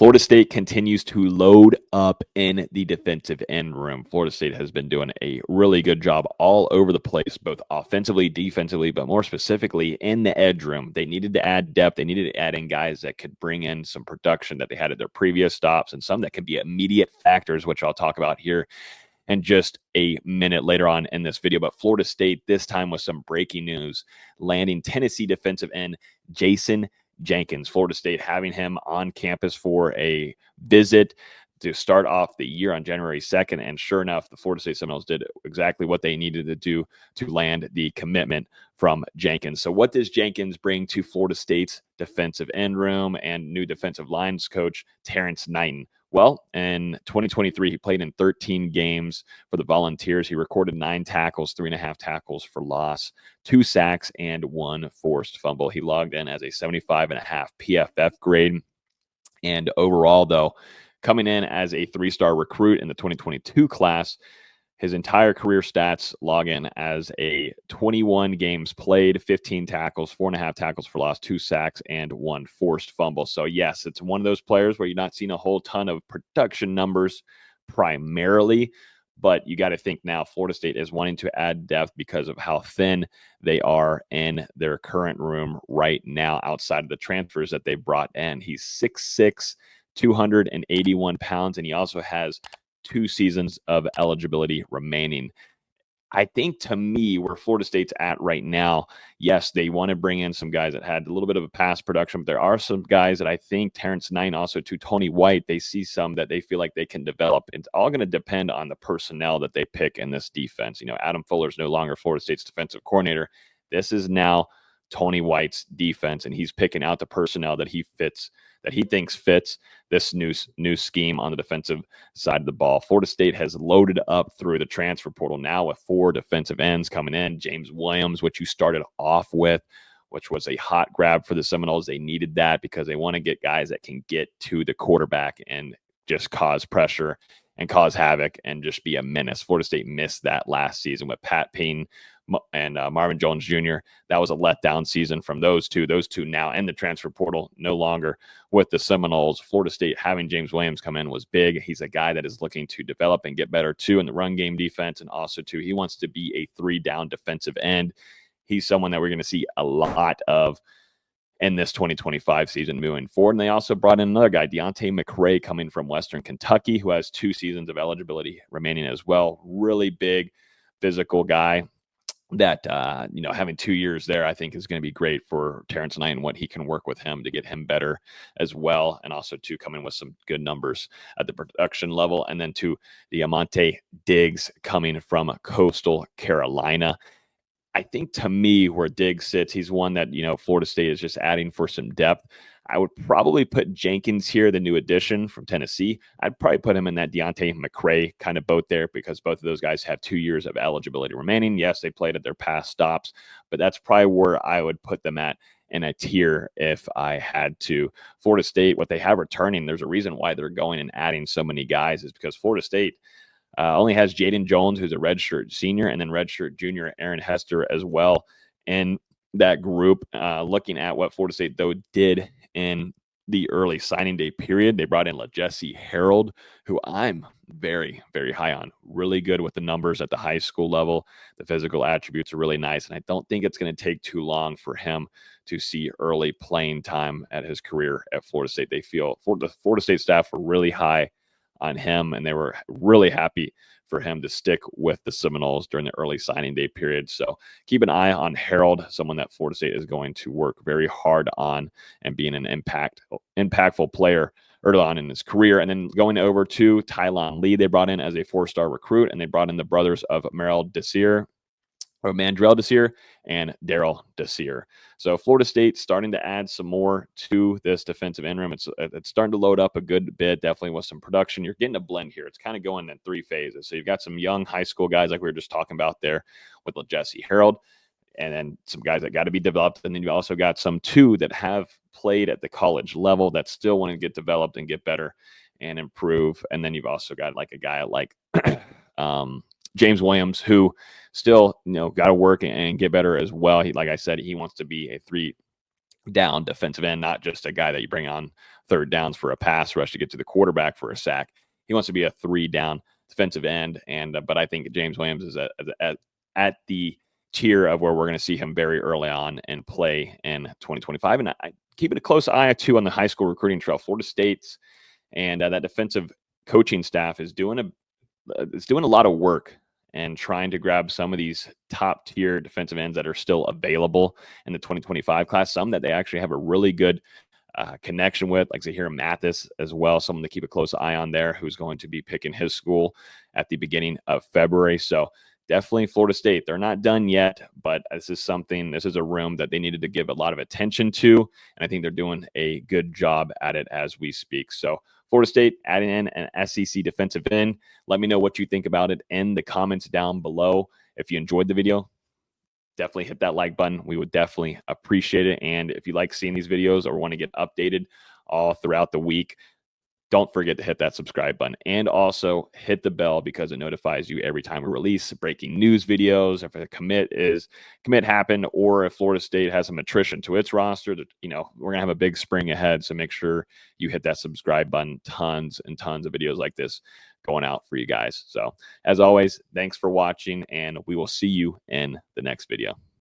Florida State continues to load up in the defensive end room. Florida State has been doing a really good job all over the place, both offensively, defensively, but more specifically in the edge room. They needed to add depth. They needed to add in guys that could bring in some production that they had at their previous stops and some that could be immediate factors, which I'll talk about here in just a minute later on in this video. But Florida State, this time with some breaking news, landing Tennessee defensive end Jayson Jenkins. Florida State having him on campus for a visit to start off the year on January 2nd. And sure enough, the Florida State Seminoles did exactly what they needed to do to land the commitment from Jenkins. So what does Jenkins bring to Florida State's defensive end room and new defensive lines coach Terrence Knighton? Well, in 2023, he played in 13 games for the Volunteers. He recorded 9 tackles, 3.5 tackles for loss, 2 sacks, and 1 forced fumble. He logged in as a 75.5 PFF grade. And overall, though, coming in as a 3-star recruit in the 2022 class, his entire career stats log in as a 21 games played, 15 tackles, 4.5 tackles for loss, 2 sacks, and 1 forced fumble. So, yes, it's one of those players where you're not seeing a whole ton of production numbers primarily, but you got to think now Florida State is wanting to add depth because of how thin they are in their current room right now outside of the transfers that they brought in. He's 6'6", 281 pounds, and he also has 2 seasons of eligibility remaining. I think, to me, where Florida State's at right now, yes, they want to bring in some guys that had a little bit of a past production, but there are some guys that I think Terrence Knighton, also to Tony White, they see some that they feel like they can develop. It's all going to depend on the personnel that they pick in this defense. You know, Adam Fuller's no longer Florida State's defensive coordinator. This is now Tony White's defense, and he's picking out the personnel that he thinks fits this new scheme on the defensive side of the ball. Florida State has loaded up through the transfer portal now with 4 defensive ends coming in. James Williams, which you started off with, which was a hot grab for the Seminoles. They needed that because they want to get guys that can get to the quarterback and just cause pressure and cause havoc and just be a menace. Florida State missed that last season with Pat Payne and Marvin Jones Jr. That was a letdown season from those two. Those two now in the transfer portal, no longer with the Seminoles. Florida State having James Williams come in was big. He's a guy that is looking to develop and get better too in the run game defense, and also too, he wants to be a 3-down defensive end. He's someone that we're going to see a lot of in this 2025 season moving forward. And they also brought in another guy, Deontay McRae, coming from Western Kentucky, who has 2 seasons of eligibility remaining as well. Really big physical guy that, having 2 years there, I think is going to be great for Terrence Knight and what he can work with him to get him better as well. And also to come in with some good numbers at the production level. And then to the Amante Diggs coming from Coastal Carolina. I think, to me, where Diggs sits, he's one that, Florida State is just adding for some depth. I would probably put Jenkins here, the new addition from Tennessee. I'd probably put him in that Deontay McRae kind of boat there because both of those guys have 2 years of eligibility remaining. Yes, they played at their past stops, but that's probably where I would put them at in a tier if I had to. Florida State, what they have returning, there's a reason why they're going and adding so many guys, is because Florida State only has Jaden Jones, who's a redshirt senior, and then redshirt junior Aaron Hester as well in that group. Looking at what Florida State, though, did in the early signing day period, they brought in LaJesse Harold, who I'm very, very high on. Really good with the numbers at the high school level. The physical attributes are really nice, and I don't think it's going to take too long for him to see early playing time at his career at Florida State. They feel the Florida State staff were really high on him, and they were really happy for him to stick with the Seminoles during the early signing day period. So keep an eye on Harold, someone that Florida State is going to work very hard on and being an impactful player early on in his career. And then going over to Tylon Lee, they brought in as a 4-star recruit, and they brought in the brothers of Mandrell Desir and Daryl Desir. So Florida State starting to add some more to this defensive end room. It's starting to load up a good bit, definitely with some production. You're getting a blend here. It's kind of going in 3 phases. So you've got some young high school guys like we were just talking about there with LaJesse Harold, and then some guys that got to be developed. And then you also got some 2 that have played at the college level that still want to get developed and get better and improve. And then you've also got like a guy like James Williams, who still, got to work and get better as well. Like I said, he wants to be a down defensive end, not just a guy that you bring on third downs for a pass rush to get to the quarterback for a sack. He wants to be a 3-down defensive end. And but I think James Williams is at the tier of where we're going to see him very early on and play in 2025. And I keep it a close eye too on the high school recruiting trail. Florida State's and that defensive coaching staff is doing a lot of work and trying to grab some of these top tier defensive ends that are still available in the 2025 class. Some that they actually have a really good connection with, like Zahir Mathis as well, someone to keep a close eye on there, who's going to be picking his school at the beginning of February. So definitely Florida State. They're not done yet, but this is a room that they needed to give a lot of attention to. And I think they're doing a good job at it as we speak. So Florida State adding in an SEC defensive end. Let me know what you think about it in the comments down below. If you enjoyed the video, definitely hit that like button. We would definitely appreciate it. And if you like seeing these videos or want to get updated all throughout the week, don't forget to hit that subscribe button and also hit the bell because it notifies you every time we release breaking news videos. If a commit happened, or if Florida State has some attrition to its roster, we're gonna have a big spring ahead. So make sure you hit that subscribe button. Tons and tons of videos like this going out for you guys. So as always, thanks for watching, and we will see you in the next video.